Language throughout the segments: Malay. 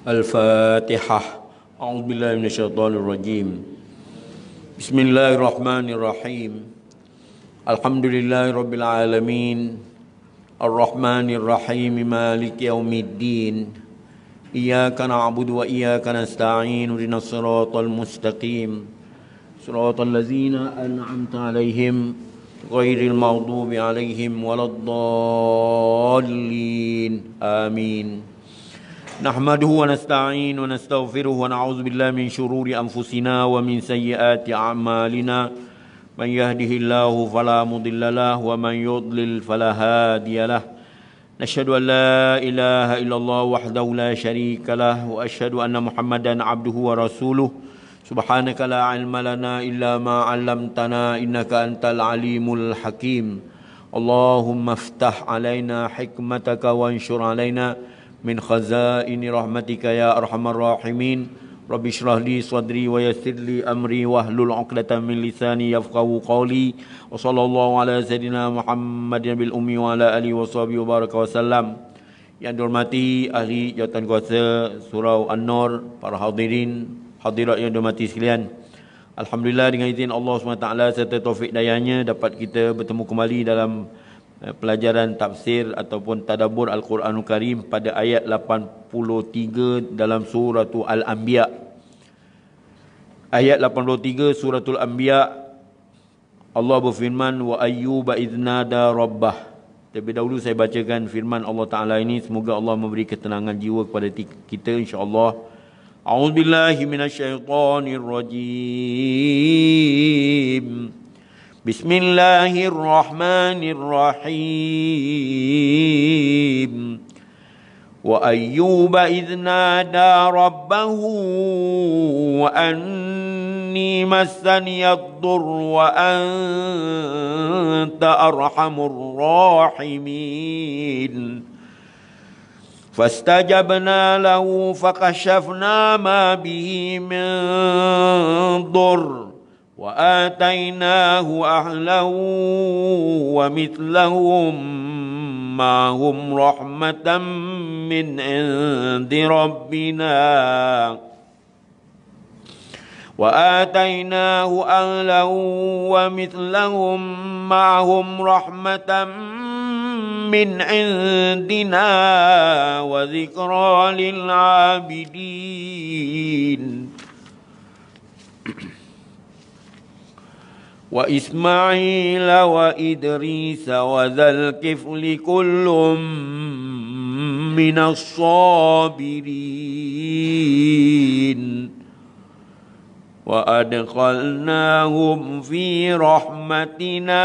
Al-Fatihah. A'udzubillahi minasyaitonir rajim. Bismillahirrahmanirrahim. Alhamdulillahirabbil alamin. Ar-Rahmanir Rahim. Maliki yaumiddin. Iyyaka na'budu wa iyyaka nasta'in. Ihdinas siratal mustaqim. Siratal ladzina an'amta 'alaihim ghairil maghdubi 'alaihim waladdallin. Amin. Nahmaduhu wa nasta'in wa nastaghfiruhu wa na'udzu billahi min shururi anfusina wa min sayyiati a'malina. Man yahdihillahu fala mudilla lahu wa man yudlil fala hadiyalah. Nashhadu an la ilaha illallah wahdahu la syarika lah wa asyhadu anna Muhammadan 'abduhu wa rasuluh. Subhanaka la 'ilma lana illa ma 'allamtana innaka antal alimul hakim. Allahumma iftah 'alaina hikmataka wa anshur 'alaina min khazaini rahmatika ya arhamar rahimin. Rabbi shrah li sadri wa yassir li amri wahlul 'uqdatam min lisani yafqahu qawli. Wa sallallahu ala sayidina Muhammadin bil ummi wa ala alihi wa sahbihi wa baraka wasallam. Yang dihormati ahli jawatan kuasa Surau An-Nur, para hadirin hadirat yang dihormati sekalian. Alhamdulillah, dengan izin Allah SWT serta taufik dayanya dapat kita bertemu kembali dalam pelajaran tafsir ataupun tadabbur Al-Quranul Karim pada ayat 83 dalam surah Al-Anbiya. Ayat 83 suratul Anbiya, Allah berfirman, wa ayyuba idznada rabbah. Terlebih dahulu saya bacakan firman Allah Ta'ala ini, semoga Allah memberi ketenangan jiwa kepada kita insya-Allah. A'udzubillahi minasyaitonirrajim. Bismillahirrahmanirrahim. Wa ayyuba idh nada rabbahu wa anni massaniyad-dur wa anta arhamur rahimin. Fastajabna lahu fakashafna ma bihi min dur wa atainahu ahlahu wa mithlahum ma'hum rahmatan min indi rabbina wa atainahu ahlahu wa mithlahum ma'hum rahmatan min indina wa dhikra lil 'abidin. Wa Ismail wa Idris wa dzal kifli kullum minas sabirin wa adkhalnahum fi rahmatina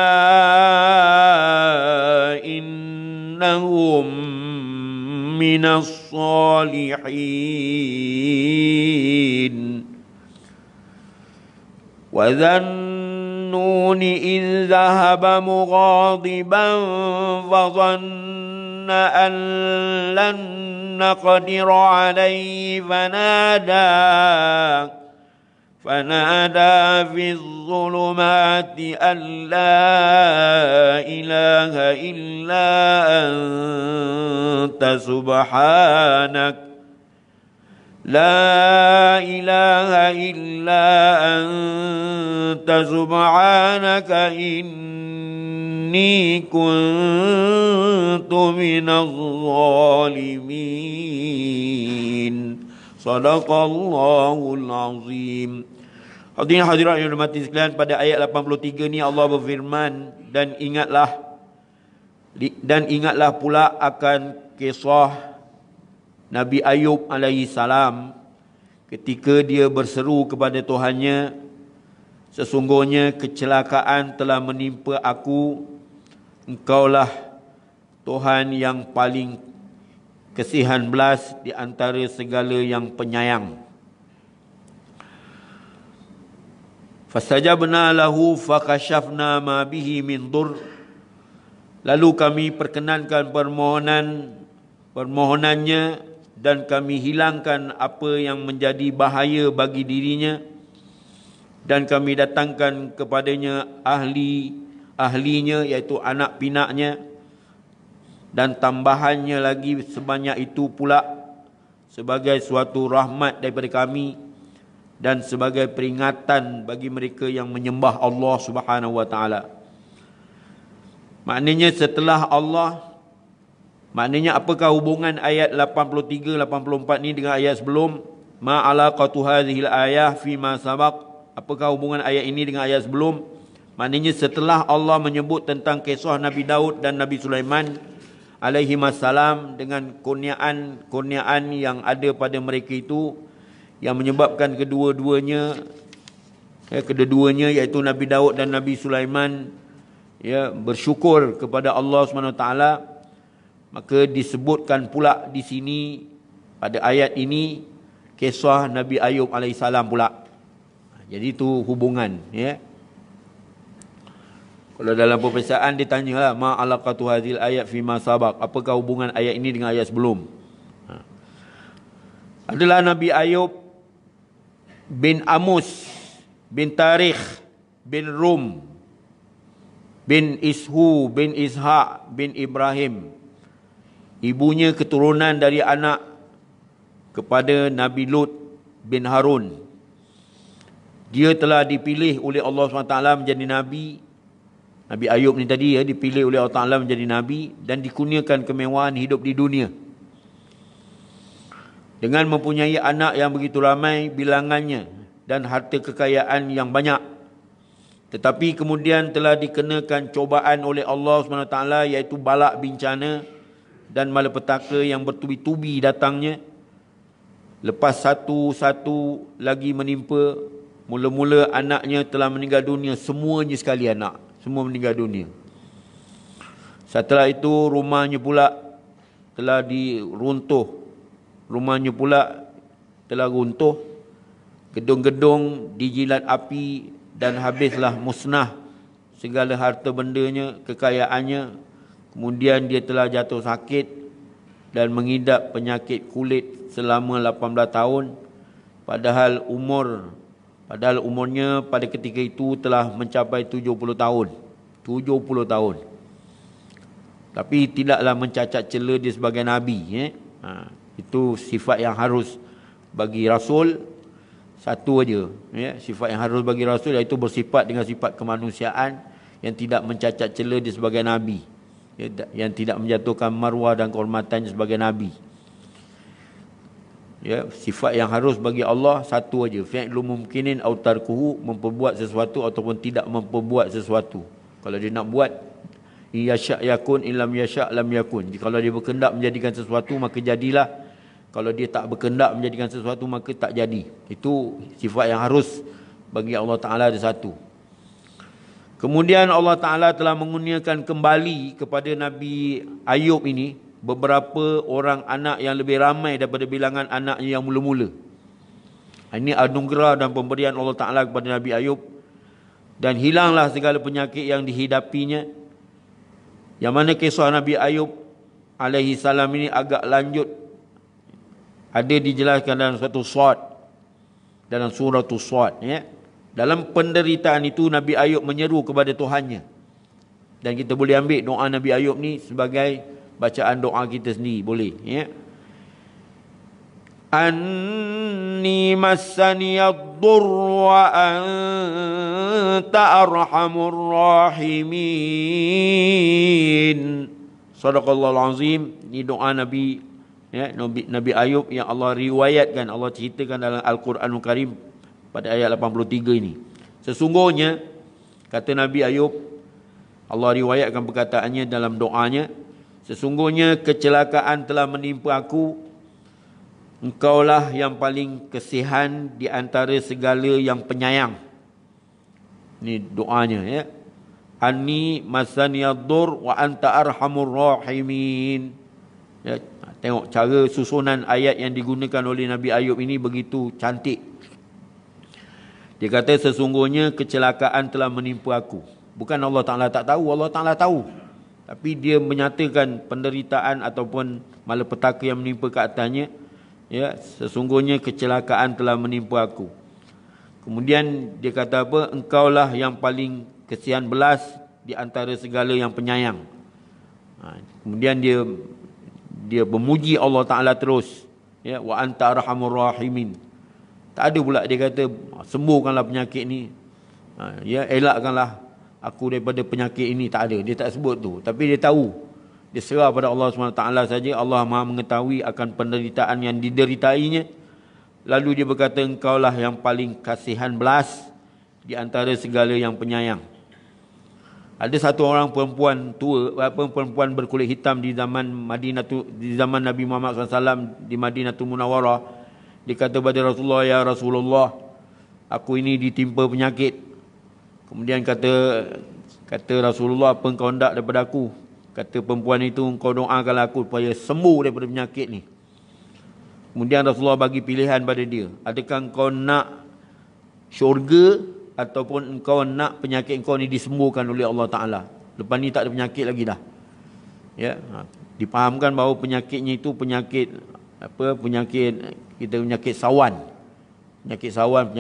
innahum minas salihin. Wa ذنون إذ ذهب مغاضبا فظن أن لن نقدر عليه فنادى في الظلمات أن لا إله إلا أنت سبحانك لا إله إلا أنت سبحانك إني كنت من الظالمين. Sadaqallahul azim. Hadirin hadirat yang dirahmati sekalian, pada ayat 83 ni Allah berfirman, dan ingatlah pula akan kisah Nabi Ayub alaihi salam ketika dia berseru kepada Tuhannya, sesungguhnya kecelakaan telah menimpa aku, Engkaulah Tuhan yang paling kasihan belas di antara segala yang penyayang. Fastajabna lahu fakashafna ma bihi min dur. Lalu kami perkenankan permohonannya dan kami hilangkan apa yang menjadi bahaya bagi dirinya, dan kami datangkan kepadanya ahlinya, iaitu anak pinaknya, dan tambahannya lagi sebanyak itu pula sebagai suatu rahmat daripada kami dan sebagai peringatan bagi mereka yang menyembah Allah Subhanahu wa taala. Maknanya setelah Allah, maknanya apakah hubungan ayat 83 84 ni dengan ayat sebelum? Ma alaqatu hadhil ayah fi ma sabaq. Apakah hubungan ayat ini dengan ayat sebelum? Maknanya setelah Allah menyebut tentang kisah Nabi Daud dan Nabi Sulaiman alaihi wassalam dengan kurniaan yang ada pada mereka itu, yang menyebabkan kedua-duanya iaitu Nabi Daud dan Nabi Sulaiman bersyukur kepada Allah SWT, maka disebutkan pula di sini pada ayat ini kisah Nabi Ayub alaihissalam pula. Jadi itu hubungan, ya. Kalau dalam peperiksaan ditanyalah ma alaqatu hadhil ayat fi ma sabaq, apakah hubungan ayat ini dengan ayat sebelum? Adalah Nabi Ayub bin Amus bin Tarikh bin Rum bin Ishu bin Ishaq bin Ibrahim. Ibunya keturunan dari anak kepada Nabi Lut bin Harun. Dia telah dipilih oleh Allah SWT menjadi Nabi. Nabi Ayub ni tadi dipilih oleh Allah Ta'ala menjadi Nabi dan dikurniakan kemewahan hidup di dunia. Dengan mempunyai anak yang begitu ramai bilangannya dan harta kekayaan yang banyak. Tetapi kemudian telah dikenakan cobaan oleh Allah SWT, iaitu balak bencana dan malapetaka yang bertubi-tubi datangnya. Lepas satu-satu lagi menimpa, mula-mula anaknya telah meninggal dunia, semuanya sekali anak, semua meninggal dunia. Setelah itu rumahnya pula telah diruntuh. Rumahnya pula telah runtuh. Gedung-gedung dijilat api dan habislah musnah segala harta bendanya, kekayaannya. Kemudian dia telah jatuh sakit dan mengidap penyakit kulit selama 18 tahun. Padahal umurnya pada ketika itu telah mencapai 70 tahun. 70 tahun. Tapi tidaklah mencacat cela dia sebagai Nabi. Itu sifat yang harus bagi Rasul. Satu aja. Sifat yang harus bagi Rasul iaitu bersifat dengan sifat kemanusiaan yang tidak mencacat cela dia sebagai Nabi. Yang tidak menjatuhkan maruah dan kehormatannya sebagai Nabi. Sifat yang harus bagi Allah satu aja, fi'lu mumkinin aw tarkuhu, memperbuat sesuatu ataupun tidak memperbuat sesuatu. Kalau dia nak buat, yasha' yakun, illam yasha' lam yakun. Kalau dia berkehendak menjadikan sesuatu maka jadilah. Kalau dia tak berkehendak menjadikan sesuatu maka tak jadi. Itu sifat yang harus bagi Allah Ta'ala ada satu. Kemudian Allah Ta'ala telah mengurniakan kembali kepada Nabi Ayub ini beberapa orang anak yang lebih ramai daripada bilangan anaknya yang mula-mula. Ini anugerah dan pemberian Allah Ta'ala kepada Nabi Ayub. Dan hilanglah segala penyakit yang dihidapinya. Yang mana kisah Nabi Ayub alaihi salam ini agak lanjut. Ada dijelaskan dalam suatu Sad, dalam surah Sad. Dalam penderitaan itu Nabi Ayub menyeru kepada Tuhannya. Dan kita boleh ambil doa Nabi Ayub ni sebagai bacaan doa kita sendiri, boleh. Anni massani ad-dur wa anta arhamur rahimin. Sadaqallahul azim. Ini doa Nabi Nabi Ayub yang Allah riwayatkan, Allah ceritakan dalam Al-Quranul Karim pada ayat 83 ini. Sesungguhnya kata Nabi Ayub, Allah riwayatkan perkataannya dalam doanya, sesungguhnya kecelakaan telah menimpa aku. Engkaulah yang paling kesihan di antara segala yang penyayang. Ini doanya. Anni masaniyad-dur wa anta arhamur rahimin. Tengok cara susunan ayat yang digunakan oleh Nabi Ayub ini begitu cantik. Dia kata sesungguhnya kecelakaan telah menimpa aku. Bukan Allah Ta'ala tak tahu, Allah Ta'ala tahu. Tapi dia menyatakan penderitaan ataupun malapetaka yang menimpa ke atasnya. Sesungguhnya kecelakaan telah menimpa aku. Kemudian dia kata apa? Engkaulah yang paling kesian belas di antara segala yang penyayang. Kemudian dia memuji Allah Ta'ala terus. Ya, wa anta arhamur rahimin. Tak ada pula dia kata sembuhkanlah penyakit ni. Ya, elakkanlah aku daripada penyakit ini. Tak ada, dia tak sebut tu. Tapi dia tahu, dia serah pada Allah SWT saja. Allah Maha mengetahui akan penderitaan yang dideritainya. Lalu dia berkata, engkaulah yang paling kasihan belas di antara segala yang penyayang. Ada satu orang perempuan tua, perempuan berkulit hitam di zaman Nabi Muhammad SAW di Madinatul Munawwarah. Dia kata kepada Rasulullah, ya Rasulullah, aku ini ditimpa penyakit. Kemudian kata Rasulullah, apa engkau hendak daripada aku? Kata perempuan itu, engkau doakanlah aku supaya sembuh daripada penyakit ni. Kemudian Rasulullah bagi pilihan pada dia. Adakah engkau nak syurga ataupun engkau nak penyakit engkau ni disembuhkan oleh Allah Ta'ala? Lepas ni tak ada penyakit lagi dah. Ya, dipahamkan bahawa penyakitnya itu penyakit sawan. Penyakit sawan,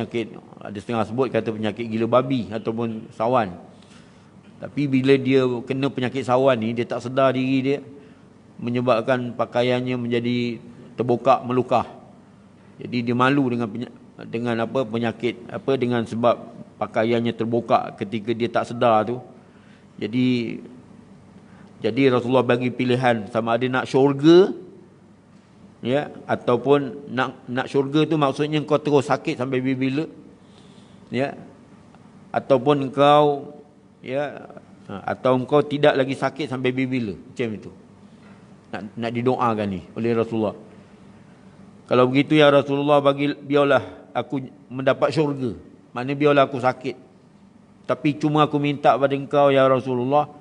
ada setengah sebut kata penyakit gila babi ataupun sawan. Tapi bila dia kena penyakit sawan ni, dia tak sedar diri dia, menyebabkan pakaiannya menjadi terbokak melukah. Jadi dia malu dengan penyakit dengan sebab pakaiannya terbokak ketika dia tak sedar tu. Jadi Rasulullah bagi pilihan sama ada nak syurga, ya, ataupun nak syurga tu maksudnya kau terus sakit sampai bila, ya, ataupun engkau, ya, atau engkau tidak lagi sakit sampai bila, macam itu. Nak didoakan ni oleh Rasulullah. Kalau begitu ya Rasulullah, biarlah aku mendapat syurga. Maknanya biarlah aku sakit. Tapi cuma aku minta pada engkau ya Rasulullah,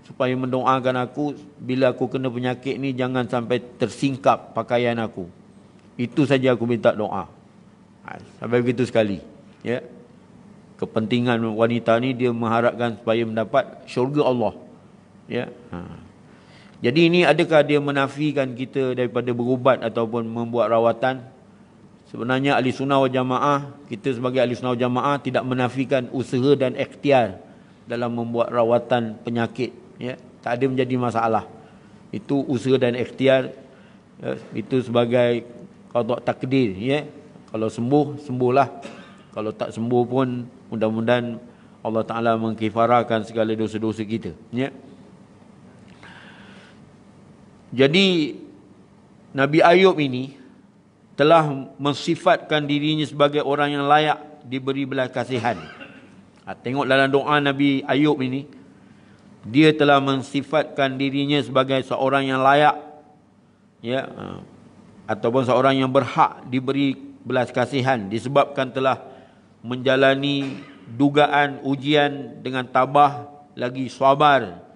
supaya mendoakan aku bila aku kena penyakit ni jangan sampai tersingkap pakaian aku. Itu saja aku minta doa. Sampai begitu sekali. Ya. Kepentingan wanita ni dia mengharapkan supaya mendapat syurga Allah. Ya. Jadi ini adakah dia menafikan kita daripada berubat ataupun membuat rawatan? Sebenarnya ahli sunnah wal jamaah, kita sebagai ahli sunnah wal jamaah tidak menafikan usaha dan ikhtiar dalam membuat rawatan penyakit. Ya, tak ada menjadi masalah. Itu usaha dan ikhtiar, ya, itu sebagai qada takdir, ya. Kalau sembuh, sembuhlah. Kalau tak sembuh pun mudah-mudahan Allah Taala mengkifarakan segala dosa-dosa kita, ya. Jadi Nabi Ayub ini telah mensifatkan dirinya sebagai orang yang layak diberi belas kasihan. Tengok dalam doa Nabi Ayub ini, dia telah mensifatkan dirinya sebagai seorang yang layak, ya, ataupun seorang yang berhak diberi belas kasihan disebabkan telah menjalani dugaan ujian dengan tabah lagi sabar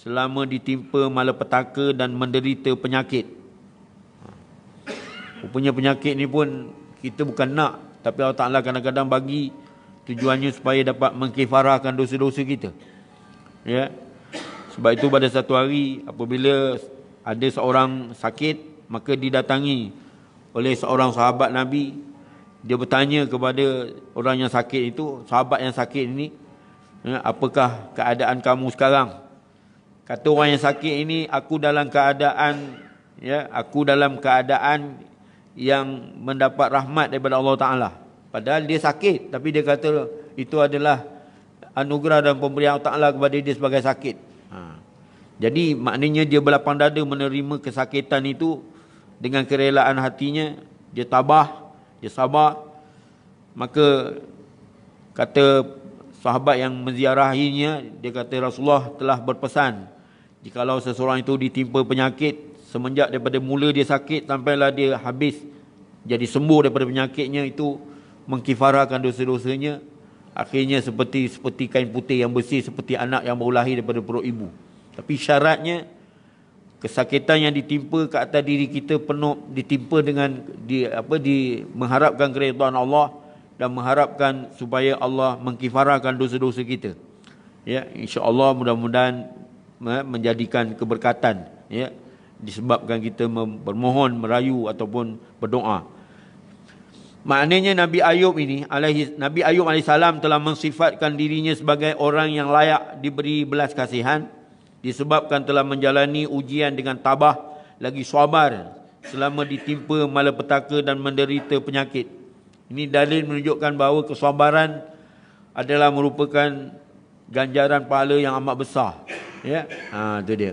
selama ditimpa malapetaka dan menderita penyakit. Rupanya penyakit ni pun kita bukan nak, tapi Allah Ta'ala kadang-kadang bagi tujuannya supaya dapat mengkifarahkan dosa-dosa kita. Ya. Sebab itu pada satu hari apabila ada seorang sakit, maka didatangi oleh seorang sahabat Nabi. Dia bertanya kepada orang yang sakit itu, sahabat yang sakit ini, ya, apakah keadaan kamu sekarang? Kata orang yang sakit ini, aku dalam keadaan yang mendapat rahmat daripada Allah Ta'ala. Padahal dia sakit, tapi dia kata itu adalah anugerah dan pemberian Allah Ta'ala kepada dia sebagai sakit. Jadi maknanya dia berlapang dada menerima kesakitan itu dengan kerelaan hatinya. Dia tabah, dia sabar. Maka kata sahabat yang menziarahinya, dia kata Rasulullah telah berpesan, jikalau seseorang itu ditimpa penyakit, semenjak daripada mula dia sakit sampailah dia habis jadi sembuh daripada penyakitnya, itu mengkifarahkan dosa-dosanya. Akhirnya seperti kain putih yang bersih, seperti anak yang baru lahir daripada perut ibu. Tapi syaratnya kesakitan yang ditimpa ke atas diri kita penuh ditimpa dengan mengharapkan keridhaan Allah dan mengharapkan supaya Allah mengkifarahkan dosa-dosa kita. Ya, insya-Allah mudah-mudahan menjadikan keberkatan, ya, disebabkan kita bermohon, merayu ataupun berdoa. Maknanya Nabi Ayub alaihissalam telah mensifatkan dirinya sebagai orang yang layak diberi belas kasihan disebabkan telah menjalani ujian dengan tabah lagi sabar selama ditimpa malapetaka dan menderita penyakit. Ini dalil menunjukkan bahawa kesabaran adalah merupakan ganjaran pahala yang amat besar. Ya, itu dia.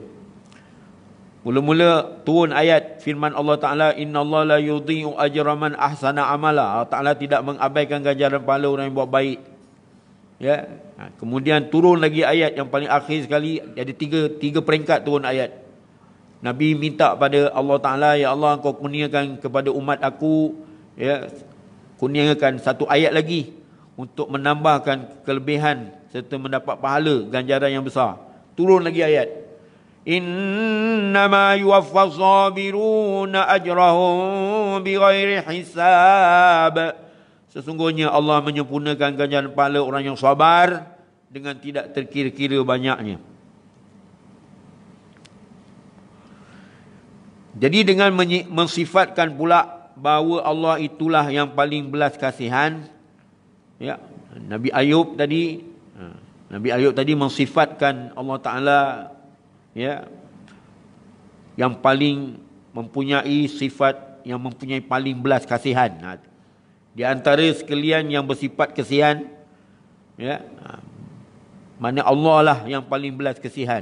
Mula-mula turun ayat firman Allah Ta'ala, innallaha la yudhi'u ajra man ahsana amala. Allah Ta'ala tidak mengabaikan ganjaran pahala orang yang buat baik. Ya. Kemudian turun lagi ayat yang paling akhir sekali, ada tiga peringkat turun ayat. Nabi minta pada Allah Ta'ala, ya Allah, engkau kurniakan kepada umat aku, ya, kurniakan satu ayat lagi untuk menambahkan kelebihan serta mendapat pahala ganjaran yang besar. Turun lagi ayat, innama yuwaffas sabiruna ajrahum bighairi hisab. Sesungguhnya Allah menyempurnakan ganjaran pahala orang yang sabar dengan tidak terkira-kira banyaknya. Jadi dengan mensifatkan pula bahawa Allah itulah yang paling belas kasihan, ya, Nabi Ayub tadi mensifatkan Allah Ta'ala, ya, yang paling mempunyai sifat yang mempunyai paling belas kasihan. Di antara sekalian yang bersifat kasihan, ya, mana Allah lah yang paling belas kasihan.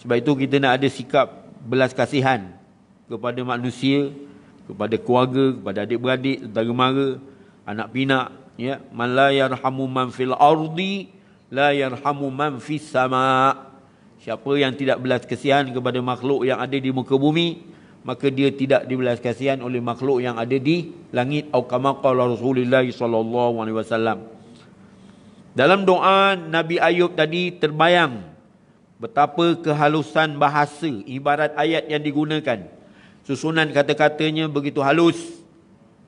Sebab itu kita nak ada sikap belas kasihan kepada manusia, kepada keluarga, kepada adik-beradik, saudara mara, anak pinak, ya. Man la yarhamu man fil ardi la yarhamu man fis sama. Siapa yang tidak belas kasihan kepada makhluk yang ada di muka bumi, maka dia tidak dibelas kasihan oleh makhluk yang ada di langit. Atau kama qala Rasulullah sallallahu alaihi wasallam. Dalam doa Nabi Ayub tadi terbayang betapa kehalusan bahasa ibarat ayat yang digunakan. Susunan kata-katanya begitu halus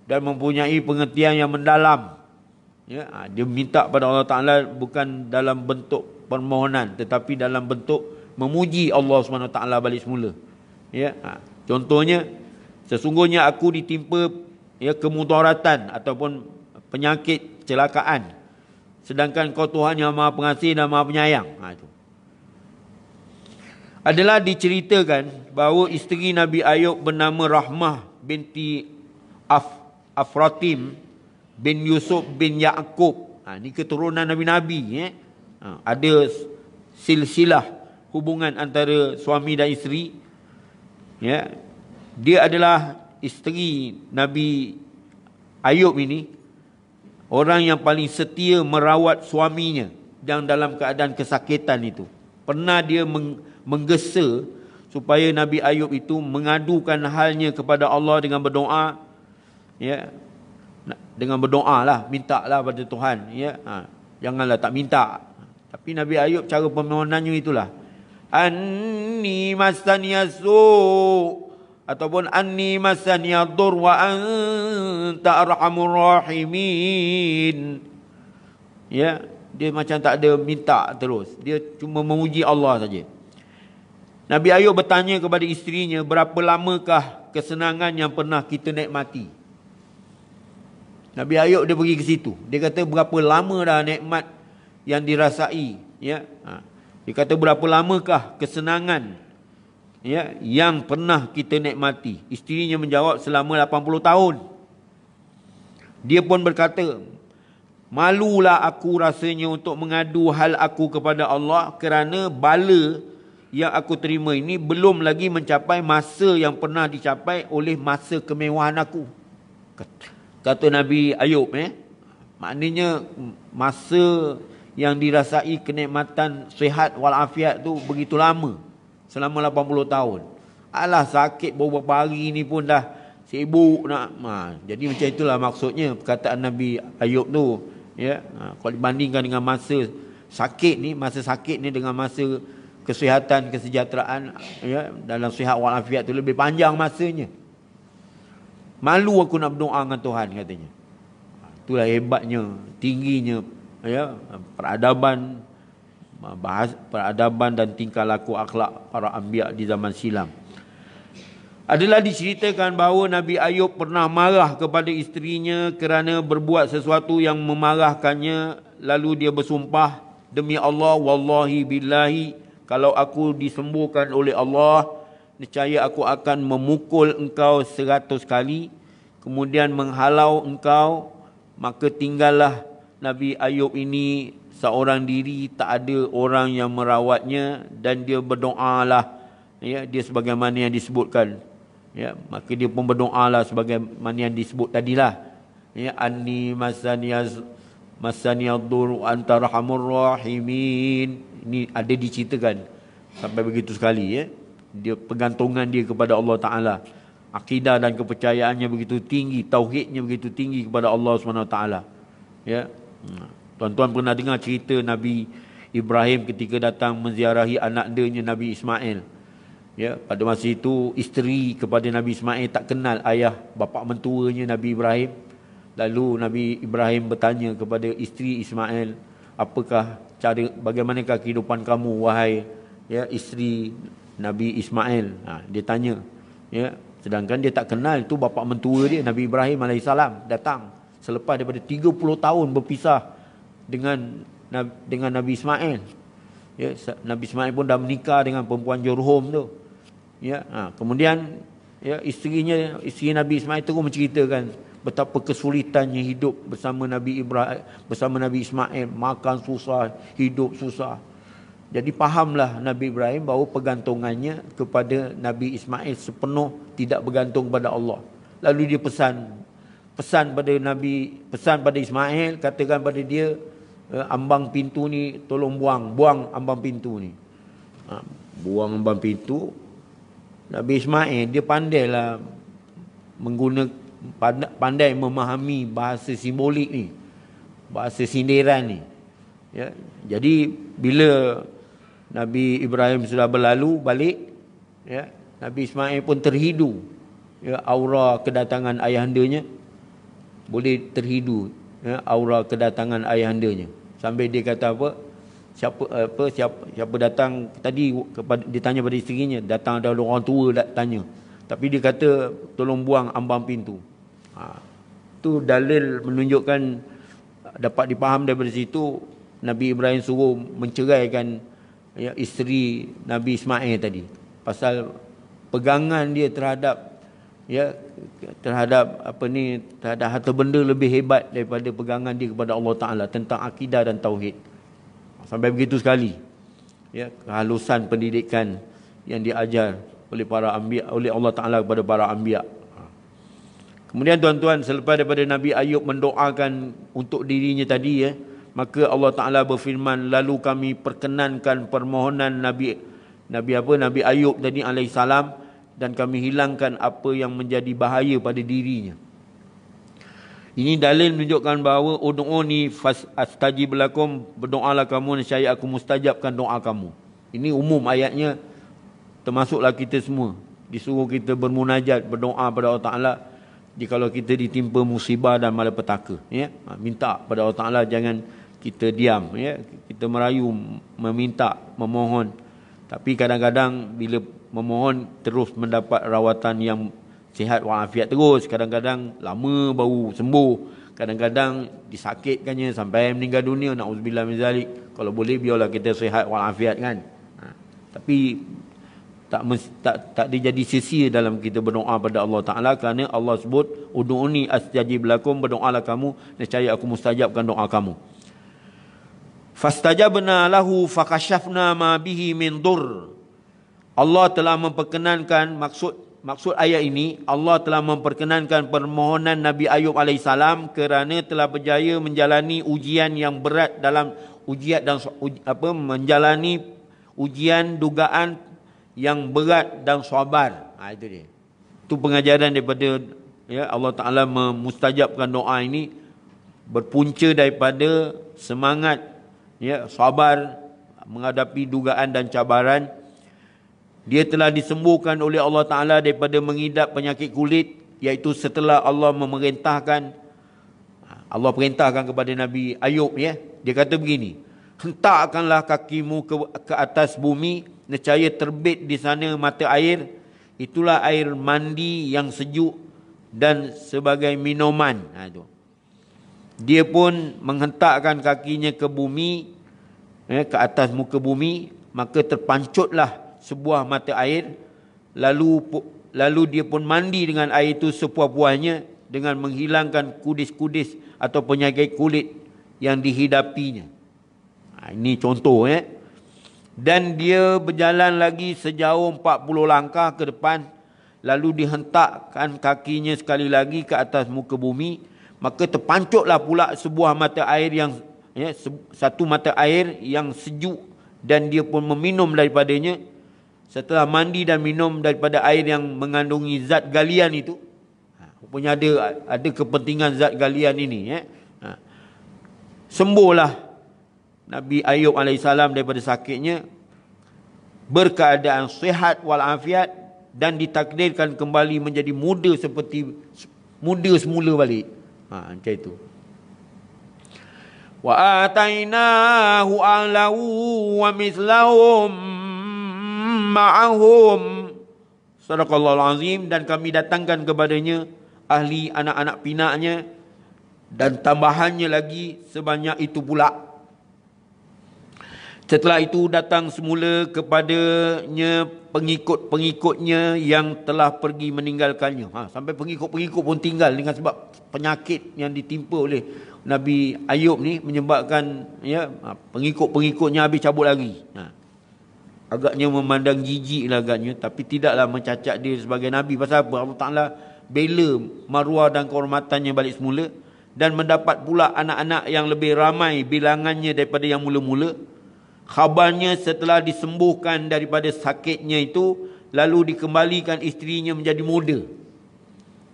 dan mempunyai pengertian yang mendalam. Ya, dia minta pada Allah Ta'ala bukan dalam bentuk permohonan, tetapi dalam bentuk memuji Allah SWT balik semula. Ya, contohnya, sesungguhnya aku ditimpa, ya, kemudaratan ataupun penyakit, kecelakaan, sedangkan Kau Tuhan yang Maha Pengasih dan Maha Penyayang. Itu adalah diceritakan bahawa isteri Nabi Ayub bernama Rahmah binti Afratim bin Yusuf bin Ya'qub. Ini keturunan Nabi-Nabi. Ada silsilah hubungan antara suami dan isteri. Ya. Dia adalah isteri Nabi Ayub ini, orang yang paling setia merawat suaminya yang dalam keadaan kesakitan itu. Pernah dia menggesa supaya Nabi Ayub itu mengadukan halnya kepada Allah dengan berdoa, ya, dengan berdoa lah, minta lah pada Tuhan, ya, janganlah tak minta. Tapi Nabi Ayub cara permohonannya itulah, anni masaniyasu ataupun anni masaniyadur wa anta arhamur rahimin. Ya, dia macam tak ada minta terus, dia cuma memuji Allah saja. Nabi Ayub bertanya kepada isterinya, berapa lamakah kesenangan yang pernah kita nikmati? Nabi Ayub dia pergi ke situ. Dia kata berapa lama dah nikmat yang dirasai, ya. Dia kata berapa lamakah kesenangan, ya, yang pernah kita nikmati? Isterinya menjawab selama 80 tahun. Dia pun berkata, malulah aku rasanya untuk mengadu hal aku kepada Allah kerana bala yang aku terima ini belum lagi mencapai masa yang pernah dicapai oleh masa kemewahan aku. Kata Nabi Ayub, maknanya masa yang dirasai kenikmatan sihat walafiat tu begitu lama, selama 80 tahun. Alah, sakit beberapa hari ni pun dah sibuk nak. Jadi macam itulah maksudnya perkataan Nabi Ayub tu, ya. Kalau dibandingkan dengan masa sakit ni dengan masa kesihatan, kesejahteraan, ya, dalam sihat walafiat tu lebih panjang masanya. Malu aku nak berdoa dengan Tuhan, katanya. Itulah hebatnya, tingginya, ya, peradaban dan tingkah laku akhlak para anbiya di zaman silam. Adalah diceritakan bahawa Nabi Ayub pernah marah kepada isterinya kerana berbuat sesuatu yang memarahkannya, lalu dia bersumpah, demi Allah, wallahi billahi, kalau aku disembuhkan oleh Allah nescaya aku akan memukul engkau 100 kali, kemudian menghalau engkau, maka tinggallah Nabi Ayub ini seorang diri, tak ada orang yang merawatnya, dan dia berdoalah, ya, dia sebagaimana yang disebutkan, ya, maka dia pun berdoalah sebagaimana yang disebut tadilah, ya, anni masaniyaddur anta arhamur rahimin. Ini ada diceritakan sampai begitu sekali, ya. Dia pergantungan dia kepada Allah Taala, akidah dan kepercayaannya begitu tinggi, tauhidnya begitu tinggi kepada Allah SWT, ya. Tuan-tuan pernah dengar cerita Nabi Ibrahim ketika datang menziarahi anak dia Nabi Ismail, ya. Pada masa itu isteri kepada Nabi Ismail tak kenal ayah bapa mentuanya Nabi Ibrahim. Lalu Nabi Ibrahim bertanya kepada isteri Ismail, apakah bagaimanakah kehidupan kamu wahai, ya, isteri Nabi Ismail? Dia tanya, ya, sedangkan dia tak kenal itu bapa mentua dia Nabi Ibrahim alaihissalam, datang selepas daripada 30 tahun berpisah dengan Nabi Ismail, ya. Nabi Ismail pun dah menikah dengan perempuan Jurhum tu, ya. Kemudian, ya, isteri Nabi Ismail terus menceritakan betapa kesulitannya hidup bersama Nabi Ibrahim, bersama Nabi Ismail, makan susah, hidup susah. Jadi fahamlah Nabi Ibrahim bahawa pergantungannya kepada Nabi Ismail sepenuh tidak bergantung pada Allah. Lalu dia pesan pada Ismail, katakan pada dia, ambang pintu ni tolong buang ambang pintu ni. Buang ambang pintu. Nabi Ismail dia pandailah pandai memahami bahasa simbolik ni, bahasa sindiran ni, ya. Jadi bila Nabi Ibrahim sudah berlalu balik, ya, Nabi Ismail pun terhidu, ya, aura kedatangan ayahandanya, boleh terhidu, ya, aura kedatangan ayahandanya, sampai dia kata siapa datang tadi, ditanya pada isterinya, datang ada orang tua tanya, tapi dia kata tolong buang ambang pintu. Itu dalil menunjukkan, dapat dipaham daripada situ Nabi Ibrahim suruh menceraikan, ya, isteri Nabi Ismail tadi, pasal pegangan dia terhadap, ya, terhadap harta benda lebih hebat daripada pegangan dia kepada Allah Taala tentang akidah dan tauhid. Sampai begitu sekali, ya, kehalusan pendidikan yang diajar oleh para anbiya, oleh Allah Taala kepada para anbiya. Kemudian tuan-tuan, selepas daripada Nabi Ayub mendoakan untuk dirinya tadi, ya, maka Allah Taala berfirman, lalu kami perkenankan permohonan Nabi Ayub tadi alaihissalam, dan kami hilangkan apa yang menjadi bahaya pada dirinya. Ini dalil menunjukkan bahawa ud'uni fastajib lakum, berdoalah kamu nescaya aku mustajabkan doa kamu. Ini umum ayatnya, termasuklah kita semua disuruh kita bermunajat, berdoa pada Allah Taala jikalau kita ditimpa musibah dan malapetaka, ya. Minta pada Allah Taala, jangan kita diam, ya. Kita merayu, meminta, memohon, tapi kadang-kadang bila memohon terus mendapat rawatan yang sihat walafiat terus, kadang-kadang lama baru sembuh, kadang-kadang disakitkannya sampai meninggal dunia, na'udzubillah min zalik. Kalau boleh biarlah kita sihat walafiat, kan. Tapi tak dijadi sia-sia dalam kita berdoa pada Allah Taala, kerana Allah sebut ud'uni astajib lakum, berdoalah kamu nescaya aku mustajabkan doa kamu. Fastajabna lahu fakashafna ma bihi min dur. Allah telah memperkenankan, maksud ayat ini, Allah telah memperkenankan permohonan Nabi Ayub alaihissalam kerana telah berjaya menjalani ujian yang berat dalam menjalani ujian dugaan yang berat dan sabar. Itu dia. Itu pengajaran daripada, ya, Allah Taala memustajabkan doa ini berpunca daripada semangat, ya, sabar menghadapi dugaan dan cabaran. Dia telah disembuhkan oleh Allah Taala daripada mengidap penyakit kulit, iaitu setelah Allah perintahkan kepada Nabi Ayub, ya. Dia kata begini, hentakkanlah kakimu ke atas bumi, nescaya terbit di sana mata air, itulah air mandi yang sejuk dan sebagai minuman. Itu. Dia pun menghentakkan kakinya ke bumi, ke atas muka bumi, maka terpancutlah sebuah mata air, Lalu dia pun mandi dengan air itu sepuas-puasnya dengan menghilangkan kudis-kudis atau penyakit kulit yang dihidapinya. Ini contoh Dan dia berjalan lagi sejauh 40 langkah ke depan, lalu dihentakkan kakinya sekali lagi ke atas muka bumi, maka terpancuklah pula sebuah mata air satu mata air yang sejuk, dan dia pun meminum daripadanya. Setelah mandi dan minum daripada air yang mengandungi zat galian itu, rupanya ada kepentingan zat galian ini. Sembuhlah Nabi Ayub AS daripada sakitnya, berkeadaan sihat walafiat, dan ditakdirkan kembali menjadi muda seperti muda semula balik. Macam itu. Wa atainahu ahlahu wa mislahum ma'ahum. Sadaqallahul azim. Dan kami datangkan kepadanya ahli anak-anak pinaknya dan tambahannya lagi sebanyak itu pula. Setelah itu datang semula kepadanya pengikut-pengikutnya yang telah pergi meninggalkannya. Sampai pengikut-pengikut pun tinggal dengan sebab penyakit yang ditimpa oleh Nabi Ayub ni menyebabkan pengikut-pengikutnya habis cabut lagi. Agaknya memandang jijik lah agaknya, tapi tidaklah mencacat dia sebagai Nabi. Pasal apa? Allah Ta'ala bela maruah dan kehormatannya balik semula, dan mendapat pula anak-anak yang lebih ramai bilangannya daripada yang mula-mula. Khabarnya setelah disembuhkan daripada sakitnya itu, lalu dikembalikan isterinya menjadi muda.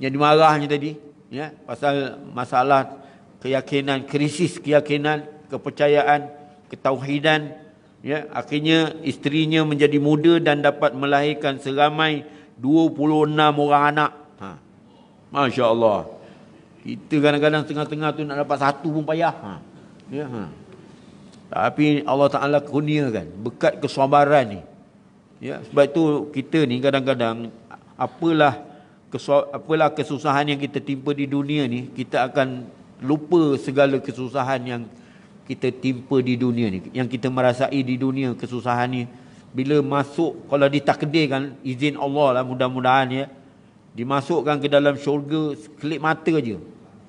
Yang dimarahnya tadi, pasal masalah keyakinan, krisis keyakinan, kepercayaan, ketauhidan, akhirnya isterinya menjadi muda dan dapat melahirkan seramai 26 orang anak. Masya Allah. Kita kadang-kadang tengah-tengah tu nak dapat satu pun payah. Tapi Allah Ta'ala kurniakan berkat kesabaran ni. Sebab itu kita ni kadang-kadang apalah kesusahan yang kita timpa di dunia ni, kita akan lupa segala kesusahan yang kita timpa di dunia ni, yang kita merasai di dunia. Kesusahan ni bila masuk, kalau ditakdirkan izin Allah lah, mudah-mudahan dimasukkan ke dalam syurga sekelip mata je,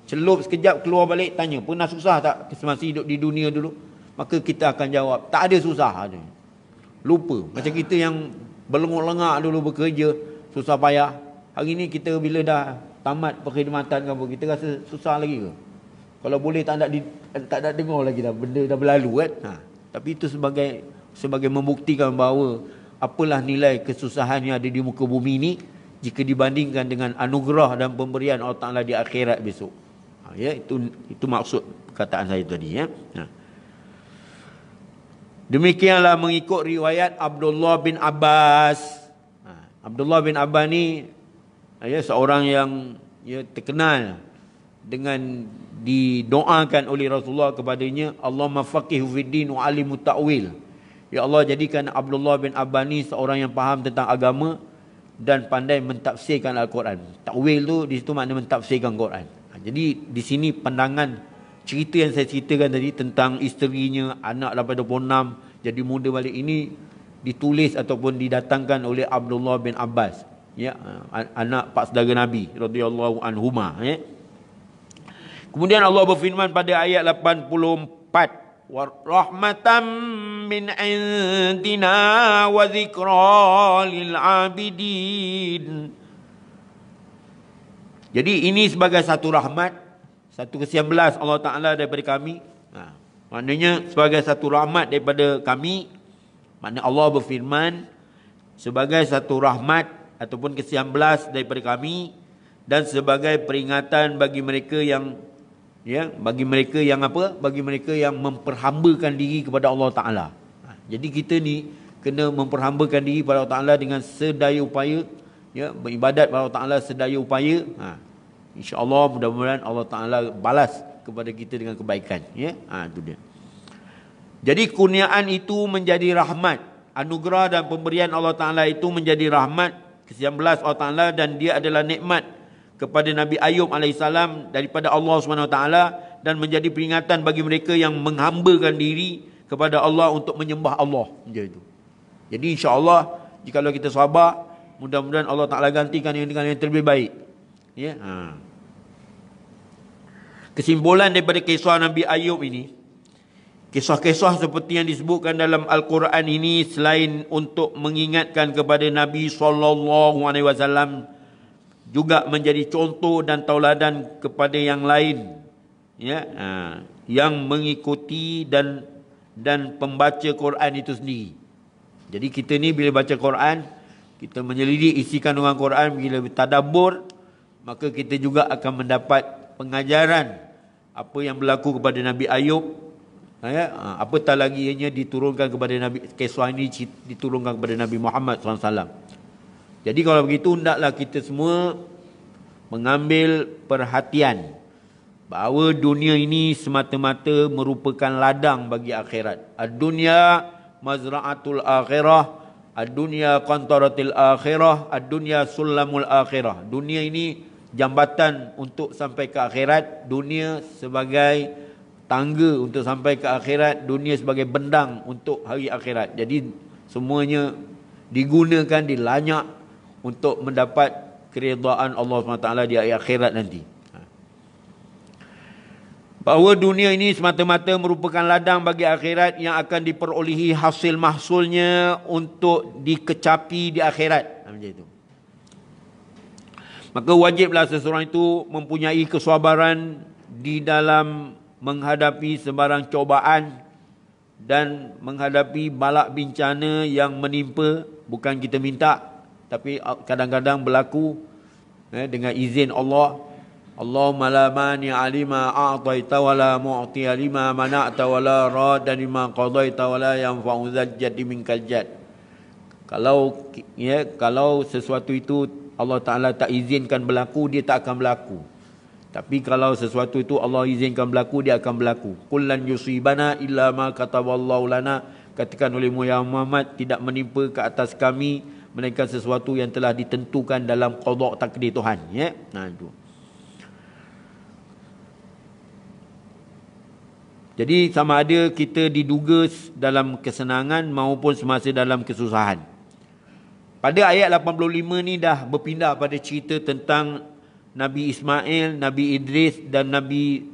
celup sekejap keluar balik, tanya pernah susah tak semasa hidup di dunia dulu? Maka kita akan jawab, tak ada susah. Lupa. Macam kita yang berlengak-lengak dulu bekerja, susah payah. Hari ni kita bila dah tamat perkhidmatan, kita rasa susah lagi ke? Kalau boleh tak nak dengar lagi dah, benda dah berlalu kan. Tapi itu sebagai membuktikan bahawa apalah nilai kesusahan yang ada di muka bumi ni jika dibandingkan dengan anugerah dan pemberian Allah Ta'ala di akhirat besok. Itu maksud perkataan saya tadi. Demikianlah mengikut riwayat Abdullah bin Abbas. Abdullah bin Abbas ni seorang yang terkenal dengan didoakan oleh Rasulullah kepadanya, Allahumma faqihu fiddin wa alimu ta'wil. Ya Allah, jadikan Abdullah bin Abbas ni seorang yang faham tentang agama dan pandai mentafsirkan Al-Quran. Ta'wil tu di situ makna mentafsirkan Quran. Jadi di sini pandangan cerita yang saya ceritakan tadi tentang isterinya, anak dapat 26 jadi muda balik, ini ditulis ataupun didatangkan oleh Abdullah bin Abbas, anak pak saudara Nabi radhiyallahu anhuma. Kemudian Allah berfirman pada ayat 84, wa rahmatan min indina wa zikra lil abidin. Jadi ini sebagai satu rahmat, satu kesian belas Allah Ta'ala daripada kami. Maknanya sebagai satu rahmat daripada kami. Maknanya Allah berfirman sebagai satu rahmat ataupun kesian belas daripada kami, dan sebagai peringatan bagi mereka yang bagi mereka yang memperhambakan diri kepada Allah Ta'ala. Jadi kita ni kena memperhambakan diri kepada Allah Ta'ala dengan sedaya upaya, beribadat kepada Allah Ta'ala sedaya upaya. InsyaAllah mudah-mudahan Allah Ta'ala balas kepada kita dengan kebaikan. Itu dia. Jadi kurniaan itu menjadi rahmat. Anugerah dan pemberian Allah Ta'ala itu menjadi rahmat, kesian belas Allah Ta'ala, dan dia adalah nikmat kepada Nabi Ayub AS daripada Allah SWT, dan menjadi peringatan bagi mereka yang menghambakan diri kepada Allah untuk menyembah Allah. Macam itu. Jadi insyaAllah jikalau kita sabar, Mudah-mudahan Allah Ta'ala gantikan dengan yang terlebih baik. Ya. Kesimpulan daripada kisah Nabi Ayub ini, kisah-kisah seperti yang disebutkan dalam Al-Quran ini selain untuk mengingatkan kepada Nabi SAW, juga menjadi contoh dan tauladan kepada yang lain, ya, yang mengikuti dan pembaca Quran itu sendiri. Jadi kita ni bila baca Quran, kita menyelidik isi kandungan Quran, bila bertadabbur, maka kita juga akan mendapat pengajaran apa yang berlaku kepada Nabi Ayub. Apatah lagi ianya diturunkan kepada Nabi, kisah ini diturunkan kepada Nabi Muhammad SAW. Jadi kalau begitu, hendaklah kita semua mengambil perhatian bahawa dunia ini semata-mata merupakan ladang bagi akhirat. Ad-dunya mazra'atul akhirah, ad-dunya qantaratil akhirah, ad-dunya sulamul akhirah. Dunia ini jambatan untuk sampai ke akhirat, dunia sebagai tangga untuk sampai ke akhirat, dunia sebagai bendang untuk hari akhirat. Jadi semuanya digunakan, dilanyak untuk mendapat keridaan Allah SWT di hari akhirat nanti. Bahawa dunia ini semata-mata merupakan ladang bagi akhirat yang akan diperolehi hasil mahsulnya untuk dikecapi di akhirat. Macam itu. Maka wajiblah seseorang itu mempunyai kesabaran di dalam menghadapi sebarang cobaan dan menghadapi balak bencana yang menimpa. Bukan kita minta, tapi kadang-kadang berlaku dengan izin Allah. Allahumma la mani'a lima a'taita wa la mu'tiya lima mana'ta wa la radda lima qadaita wa la yanfa'u dzal jaddi minkal jadd. Kalau sesuatu itu Allah Ta'ala tak izinkan berlaku, dia tak akan berlaku. Tapi kalau sesuatu itu Allah izinkan berlaku, dia akan berlaku. Kullan yusibana illa ma kataballahu lana. Katakan oleh Muhammad, tidak menimpa ke atas kami melainkan sesuatu yang telah ditentukan dalam qada takdir Tuhan. Ya? Itu. Jadi sama ada kita diduga dalam kesenangan maupun semasa dalam kesusahan. Pada ayat 85 ni dah berpindah pada cerita tentang Nabi Ismail, Nabi Idris dan Nabi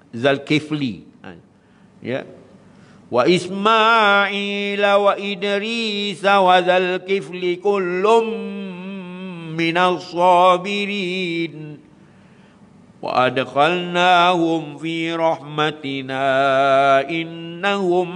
Zulkifli. Ya. Wa Ismail wa Idris wa Zulkifli kullum minas sabirin. Wa adkhalnahum fi rahmatina innahum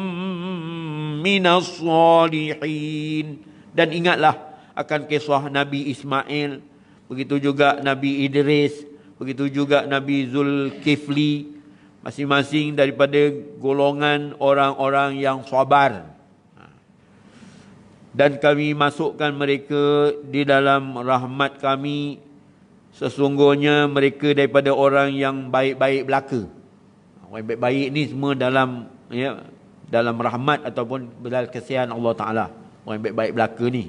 minas salihin. Dan ingatlah akan kisah Nabi Ismail, begitu juga Nabi Idris, begitu juga Nabi Zulkifli, masing-masing daripada golongan orang-orang yang sabar. Dan kami masukkan mereka di dalam rahmat kami, sesungguhnya mereka daripada orang yang baik-baik belaka. Orang baik-baik ni semua dalam dalam rahmat ataupun dalam kasihan Allah Ta'ala. Orang baik-baik belaka ni.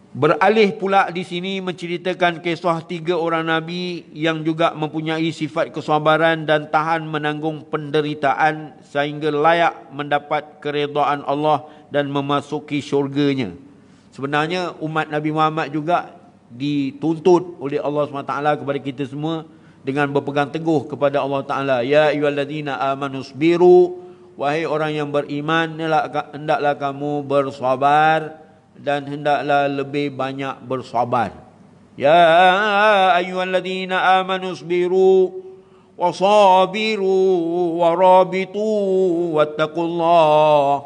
Beralih pula di sini menceritakan kisah 3 orang Nabi yang juga mempunyai sifat kesabaran dan tahan menanggung penderitaan sehingga layak mendapat keredaan Allah dan memasuki syurganya. Sebenarnya umat Nabi Muhammad juga dituntut oleh Allah SWT kepada kita semua dengan berpegang teguh kepada Allah Ta'ala. Ya ayyuhalladzina amanu sabiru, wahai orang yang beriman, hendaklah kamu bersabar dan hendaklah lebih banyak bersabar. Ya ayyuhalladzina amanu sabiru wasabiru warabitu wattaqullah.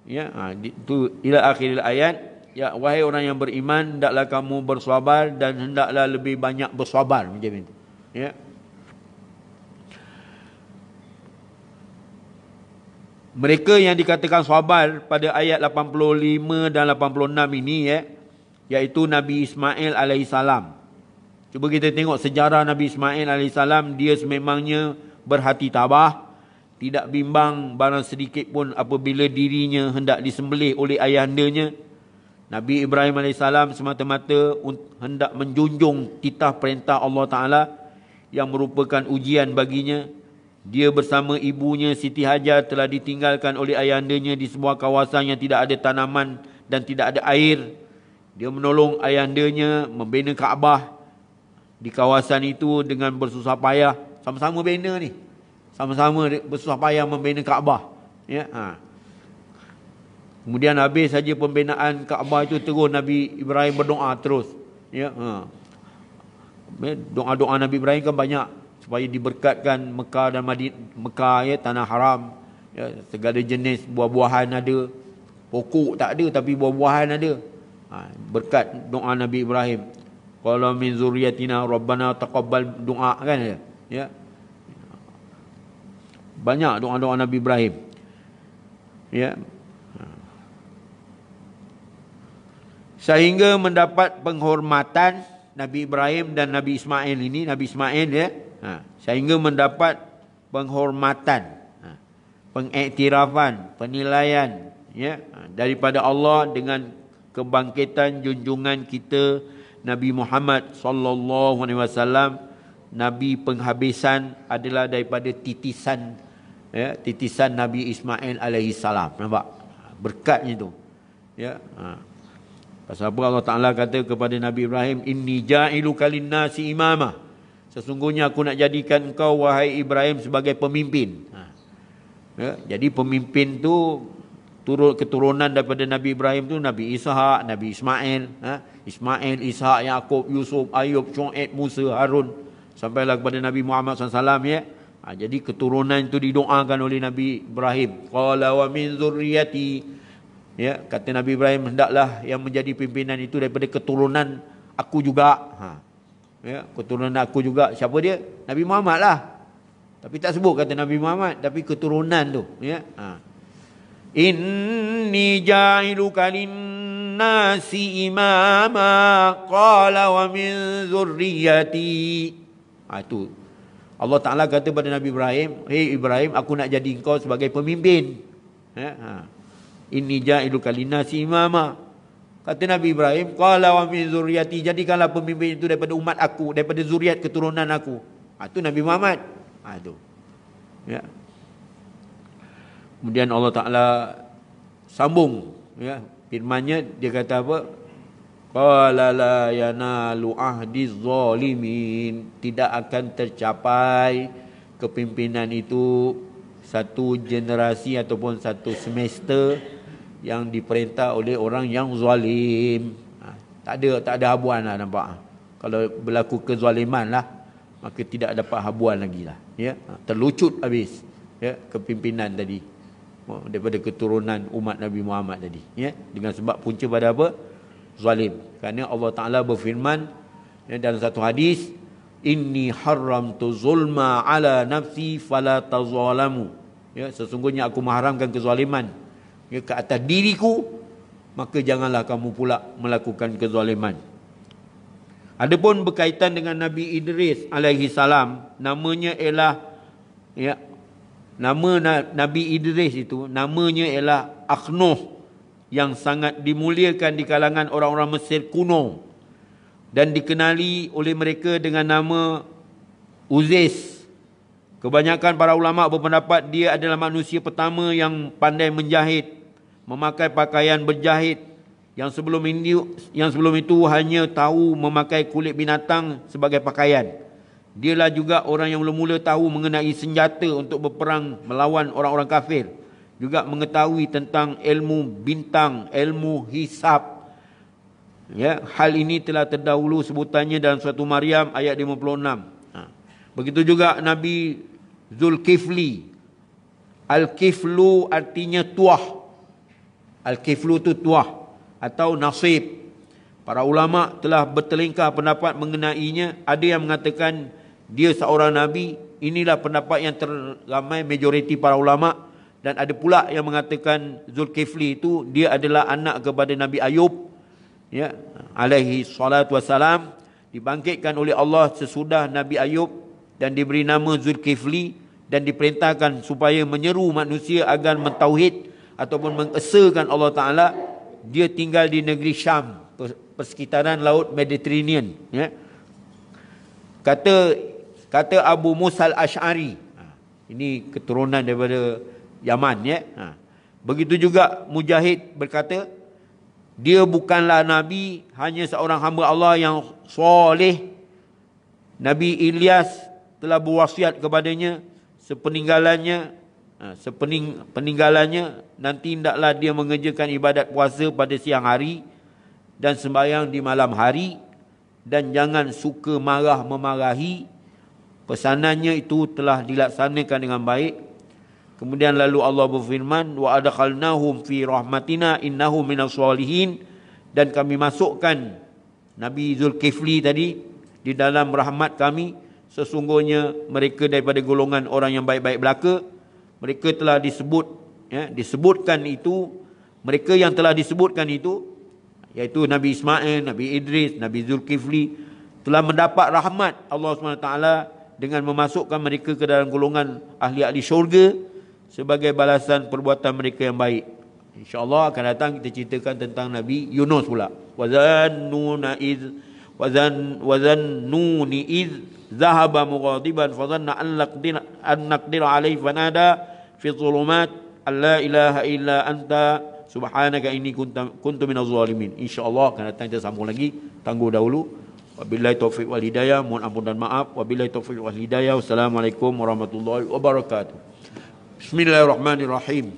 Ya, itu ila akhir ayat. Ya, wahai orang yang beriman, hendaklah kamu bersabar dan hendaklah lebih banyak bersabar, macam itu. Ya. Mereka yang dikatakan sabar pada ayat 85 dan 86 ini, iaitu Nabi Ismail alaihissalam. Cuba kita tengok sejarah Nabi Ismail alaihissalam. Dia sememangnya berhati tabah, tidak bimbang barang sedikit pun apabila dirinya hendak disembelih oleh ayahandanya. Nabi Ibrahim alaihissalam semata-mata hendak menjunjung titah perintah Allah Ta'ala yang merupakan ujian baginya. Dia bersama ibunya Siti Hajar telah ditinggalkan oleh ayahandanya di sebuah kawasan yang tidak ada tanaman dan tidak ada air. Dia menolong ayandanya membina Kaabah di kawasan itu dengan bersusah payah. Sama-sama bina ni. Sama-sama bersusah payah membina Kaabah. Ya, Kemudian habis saja pembinaan Kaabah itu, terus Nabi Ibrahim berdoa terus. Ya, doa-doa Nabi Ibrahim kan banyak supaya diberkatkan Mekah dan Mekah, ya, tanah haram. Ya, segala jenis buah-buahan ada. Pokok tak ada tapi buah-buahan ada. Berkat doa Nabi Ibrahim. Qala min zurriyatina rabbana taqabbal, doa kan, ya. Banyak doa-doa Nabi Ibrahim. Ya. Sehingga mendapat penghormatan Nabi Ibrahim dan Nabi Ismail ini, Nabi Ismail, ya. Sehingga mendapat penghormatan, pengiktirafan, penilaian, ya, daripada Allah dengan kebangkitan junjungan kita Nabi Muhammad sallallahu alaihi wasallam. Nabi penghabisan adalah daripada titisan, ya, titisan Nabi Ismail alaihi salam. Nampak berkatnya tu, ya. Pasal apa Allah Ta'ala kata kepada Nabi Ibrahim, inni ja'iluka linnasi imama, sesungguhnya aku nak jadikan engkau wahai Ibrahim sebagai pemimpin. Ya, jadi pemimpin tu turut keturunan daripada Nabi Ibrahim tu Nabi Ishak, Nabi Ismail, Ismail, Ishak, Yaqub, Yusuf, Ayub, Syuaib, Musa, Harun, sampailah kepada Nabi Muhammad SAW, ya. Jadi keturunan itu didoakan oleh Nabi Ibrahim. Qala wa min zurriyati, ya, kata Nabi Ibrahim, hendaklah yang menjadi pimpinan itu daripada keturunan aku juga. Ya, keturunan aku juga. Siapa dia? Nabi Muhammad lah. Tapi tak sebut kata Nabi Muhammad, tapi keturunan tu, ya. Inni ja'iluka linnasi imama qala wa min zurriyati. Itu Allah Ta'ala kata pada Nabi Ibrahim, hei Ibrahim, aku nak jadi engkau sebagai pemimpin. Ya, inni ja'iluka linnasi imama. Kata Nabi Ibrahim, qala wa min zurriyati, jadikanlah pemimpin itu daripada umat aku, daripada zuriat keturunan aku. Itu Nabi Muhammad. Itu. Ya. Kemudian Allah Ta'ala sambung, ya, firman-Nya, dia kata apa? Qala la yanalu ahdiz zalimin, tidak akan tercapai kepimpinan itu satu generasi ataupun satu semester yang diperintah oleh orang yang zalim. Tak ada habuan lah, nampak. Kalau berlaku kezaliman lah, maka tidak dapat habuan lagi lah, ya. Terlucut habis, ya, kepimpinan tadi daripada keturunan umat Nabi Muhammad tadi, ya, dengan sebab punca pada apa? Zalim. Kerana Allah Ta'ala berfirman, ya, dalam satu hadis, inni haramtu zulma ala nafsi fala tazalamu, ya, sesungguhnya aku mengharamkan kezaliman, ya, ke atas diriku, maka janganlah kamu pula melakukan kezaliman. Adapun berkaitan dengan Nabi Idris alaihi salam, namanya ialah, ya, nama Nabi Idris itu namanya ialah Akhnuh, yang sangat dimuliakan di kalangan orang-orang Mesir kuno dan dikenali oleh mereka dengan nama Uzais. Kebanyakan para ulama berpendapat dia adalah manusia pertama yang pandai menjahit, memakai pakaian berjahit, yang sebelum itu hanya tahu memakai kulit binatang sebagai pakaian. Dialah juga orang yang mula-mula tahu mengenai senjata untuk berperang melawan orang-orang kafir. Juga mengetahui tentang ilmu bintang, ilmu hisab. Ya, hal ini telah terdahulu sebutannya dalam surah Maryam ayat 56. Begitu juga Nabi Zulkifli. Al-Kiflu artinya tuah. Al-Kiflu itu tuah atau nasib. Para ulama telah bertelingkah pendapat mengenainya. Ada yang mengatakan dia seorang Nabi. Inilah pendapat yang teramai majoriti para ulama. Dan ada pula yang mengatakan Zulkifli itu dia adalah anak kepada Nabi Ayub, ya, alaihi salatu wassalam, dibangkitkan oleh Allah sesudah Nabi Ayub dan diberi nama Zulkifli dan diperintahkan supaya menyeru manusia agar mentauhid ataupun mengesakan Allah Ta'ala. Dia tinggal di negeri Syam, persekitaran laut Mediterranean, ya. Kata Abu Musa al-Ash'ari, ini keturunan daripada Yaman, ya. Begitu juga Mujahid berkata, Dia bukanlah Nabi, hanya seorang hamba Allah yang soleh. Nabi Ilyas telah berwasiat kepadanya peninggalannya nanti hendaklah dia mengerjakan ibadat puasa pada siang hari dan sembahyang di malam hari, dan jangan suka marah memarahi. Pesanannya itu telah dilaksanakan dengan baik. Kemudian lalu Allah berfirman, wa adkhalnahum fi rahmatina innahum minas solihin, dan kami masukkan Nabi Zulkifli tadi di dalam rahmat kami, sesungguhnya mereka daripada golongan orang yang baik-baik belaka. Mereka telah disebutkan itu, mereka yang telah disebutkan itu, iaitu Nabi Ismail, Nabi Idris, Nabi Zulkifli, telah mendapat rahmat Allah SWT dengan memasukkan mereka ke dalam golongan ahli-ahli syurga sebagai balasan perbuatan mereka yang baik. InsyaAllah akan datang kita ceritakan tentang Nabi Yunus pula. وَذَنُّونِ إِذْ ذَهَبَ مُغَاضِبًا فَظَنَّ أَنْ نَقْدِرَ عَلَيْهِ فَنَادَى فِي الظُّلُمَاتِ أَنْ لَا إِلَهَ إِلَّا أَنْتَ سُبْحَانَكَ إِنِّي كُنْتُ مِنَ الظَّالِمِينَ. InsyaAllah akan datang kita sambung lagi. Tangguh dahulu. Wabillahi taufiq wal hidayah. Mohon ampun dan maaf. Wabillahi taufiq wal hidayah. Wassalamualaikum warahmatullahi wabarakatuh. Bismillahirrahmanirrahim.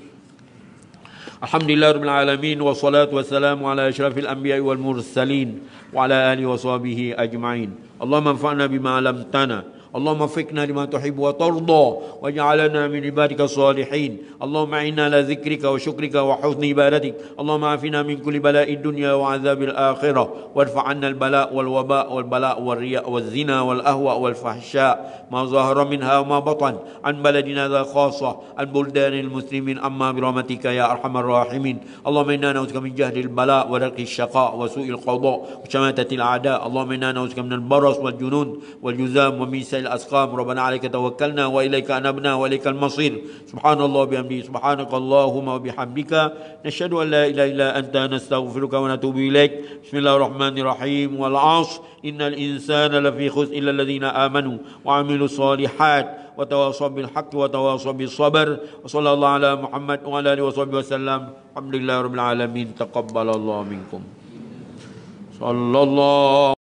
Alhamdulillah rabbil alamin, wassalatu wassalamu ala asyrafil anbiya'i wal mursalin wa ala alihi wa sahbihi ajma'in. Allahumma anfa'na bima 'allamtana, Allahumma waffiqna lima tuhibbu wa tarda, waj'alna min ibadika salihin. Allahumma inna ala dzikrika wa syukrika wa husni ibadatik. Allahumma afina min kulli bala'id dunya wa 'adzabil akhirah, warfa' 'anna al bala' wal waba' wal bala' wal riya' wal zina wal ahwa' wal fahsya' ma zahara minha wa ma batan, an baladina dha khassah, an buldanil muslimin, amma bi rahmatika ya arhamar rahimin. Allahumma inna na'udzubika min jahdil bala' wa darkis syaqa' wa su'il qada' wa syamatatil a'da'. Allahumma inna na'udzubika minal baras wal junun wal juzam wa min الأسقام. ربنا عليك توكلنا وإليك أنبنا وإليك المصير. سبحان الله بحمده، سبحانك اللهم وبحمدك، نشهد أن لا إله إلا أنت، نستغفرك ونتوب إليك. بسم الله الرحمن الرحيم. والعصر إن الإنسان لفي خسر إلا الذين آمنوا وعملوا الصالحات وتواصوا بالحق وتواصوا بالصبر. وصلى الله على محمد وعلى آله وصحبه وسلم. الحمد لله رب العالمين. تقبل الله منكم. صلى الله